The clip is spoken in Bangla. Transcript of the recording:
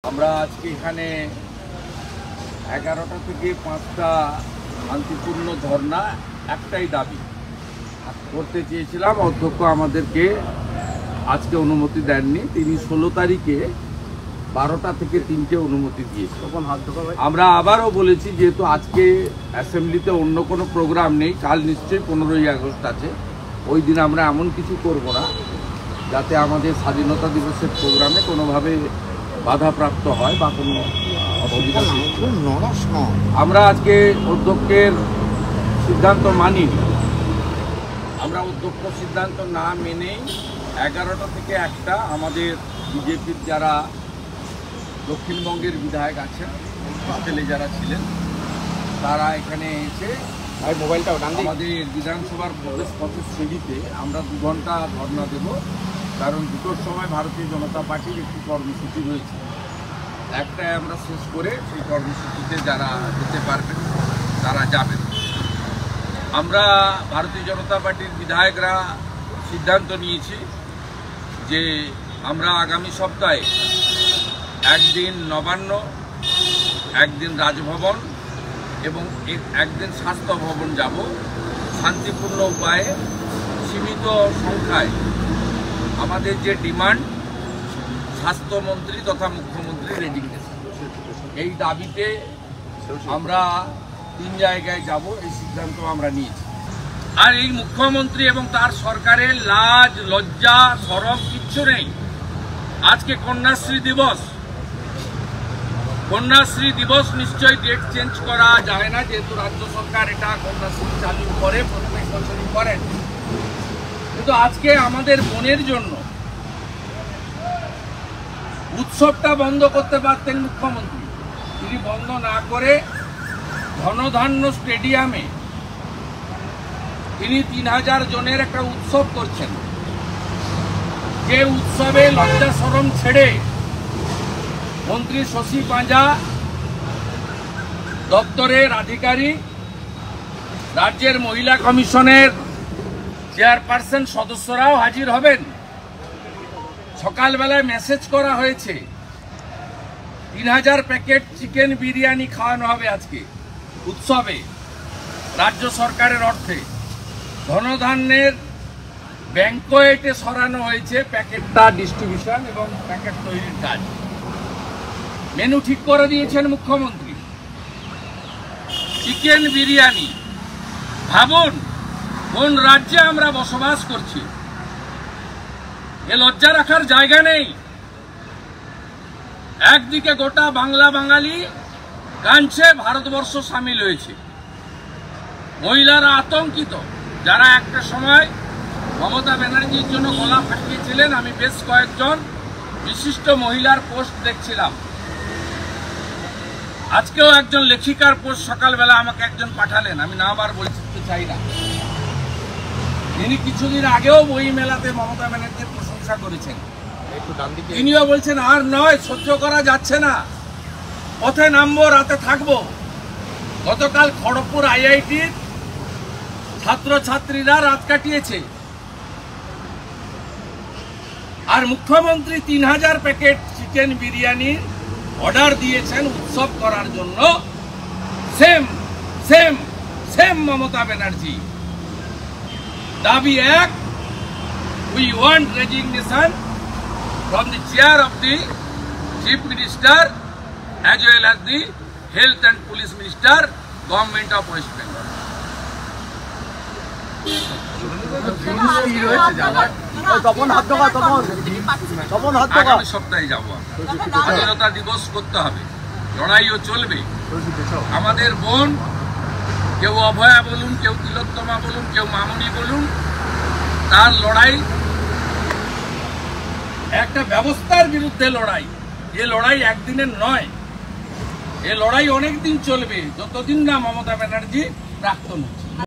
আমরা আজকে এখানে 11টা থেকে 5টা শান্তিপূর্ণ ধর্ণা একটাই দাবি করতে চেয়েছিলাম। অধ্যক্ষ আমাদেরকে আজকে অনুমতি দেননি। তিনি 16 তারিখে 12টা থেকে 3টে অনুমতি দিয়েছেন। আমরা আবারও বলেছি, যেহেতু আজকে অ্যাসেম্বলিতে অন্য কোনো প্রোগ্রাম নেই, কাল নিশ্চয়ই 15ই আগস্ট আছে, ওই দিন আমরা এমন কিছু করব না যাতে আমাদের স্বাধীনতা দিবসের প্রোগ্রামে কোনোভাবে বাধাপ্রাপ্ত হয় বা কোনো অসুবিধা সৃষ্টি হয়। আমরা আজকে অধ্যক্ষের সিদ্ধান্ত মানিনি। আমরা অধ্যক্ষ সিদ্ধান্ত না মেনেই 11টা থেকে 1টা আমাদের বিজেপির যারা দক্ষিণবঙ্গের বিধায়ক আছেন, হোস্টেলে যারা ছিলেন, তারা এখানে এসে আমাদের বিধানসভার প্রবেশপথের সিঁড়িতে আমরা 2 ঘন্টা ধর্ণা দেব। কারণ 2টোর সময় ভারতীয় জনতা পার্টির একটি কর্মসূচি রয়েছে। একটাই আমরা শেষ করে সেই কর্মসূচিতে যারা যেতে পারবেন তারা যাবেন। আমরা ভারতীয় জনতা পার্টির বিধায়করা সিদ্ধান্ত নিয়েছি যে আমরা আগামী সপ্তাহে একদিন নবান্ন, একদিন রাজভবন এবং একদিন স্বাস্থ্য ভবন যাব। শান্তিপূর্ণ উপায়ে সীমিত সংখ্যায় আমাদের যে ডিমান্ড, স্বাস্থ্যমন্ত্রী তথা মুখ্যমন্ত্রী রেজিগনেশন, এই দাবিতে আমরা 3 জায়গায় যাব, এই সিদ্ধান্ত আমরা নিয়েছি। আর এই মুখ্যমন্ত্রী এবং তার সরকারের লাজ লজ্জা শরম কিচ্ছু নেই। আজকে কন্যাশ্রী দিবস, কন্যাশ্রী দিবস নিশ্চয়ই ডেট চেঞ্জ করা যায় না, যেহেতু রাজ্য সরকার এটা কন্যাশ্রী চালু করে, প্রত্যেক বছরই করেন। কিন্তু আজকে আমাদের বোনের জন্য উৎসবটা বন্ধ করতে পারতেন মুখ্যমন্ত্রী। তিনি বন্ধ না করে ধনধান্য স্টেডিয়ামে তিনি 3000 জনের একটা উৎসব করছেন। যে উৎসবে লজ্জা শরম ছেড়ে মন্ত্রী শশী পাঁজা, দপ্তরের আধিকারিক, রাজ্যের মহিলা কমিশনের চেয়ারপারসন সদস্যরাও হাজির হবেন। সকালবেলায় মেসেজ করা হয়েছে 3000 প্যাকেট চিকেন বিরিয়ানি খাওয়ানো হবে আজকে উৎসবে, রাজ্য সরকারের অর্থে। ধনধান্যের ব্যাংকোয়েটে সরানো হয়েছে প্যাকেটটা ডিস্ট্রিবিউশন এবং প্যাকেট তৈরির কাজ। মেনু ঠিক করে দিয়েছেন মুখ্যমন্ত্রী। চিকেন বিরিয়ানি, ভাবুন কোন রাজ্যে আমরা বসবাস করছি। এ লজ্জা রাখার জায়গা নেই। একদিকে গোটা বাংলা বাঙালি কাঁদছে, ভারতবর্ষ সামিল হয়েছে। মহিলারা আতঙ্কিত, যারা একটা সময় মমতা ব্যানার্জির জন্য গলা ফাটিয়েছিলেন। আমি বেশ কয়েকজন বিশিষ্ট মহিলার পোস্ট দেখছিলাম। আজকেও একজন লেখিকার পোস্ট সকালবেলা আমাকে একজন পাঠালেন, আমি নামবার বলতে চাই না। তিনি কিছুদিন আগেও বই মেলাতে মমতা ব্যানার্জির প্রশংসা করেছেন। তিনিও বলছেন আর নয়, সহ্য করা যাচ্ছে না, পথে নামবো, রাতে থাকবো। গতকাল খড়গপুর IITর ছাত্রছাত্রীরা রাত কাটিয়েছে। আর মুখ্যমন্ত্রী 3000 প্যাকেট চিকেন বিরিয়ানির অর্ডার দিয়েছেন উৎসব করার জন্য। Same same same Mamata Banerjee. দাবি এক, we want resignation from the chair of the Chief Minister as well as the Health and Police Minister, Government of West Bengal. আগামী সপ্তাহে যাবো। স্বাধীনতা দিবস করতে হবে, লড়াইও চলবে। আমাদের বোন, কেউ অভয়া বলুন, কেউ তিলোত্তমা বলুন, কেউ মামনি বলুন, তার লড়াই একটা ব্যবস্থার বিরুদ্ধে লড়াই। এ লড়াই একদিনের নয়, এ লড়াই অনেক দিন চলবে, যতদিন না মমতা ব্যানার্জি প্রাক্তন হচ্ছে।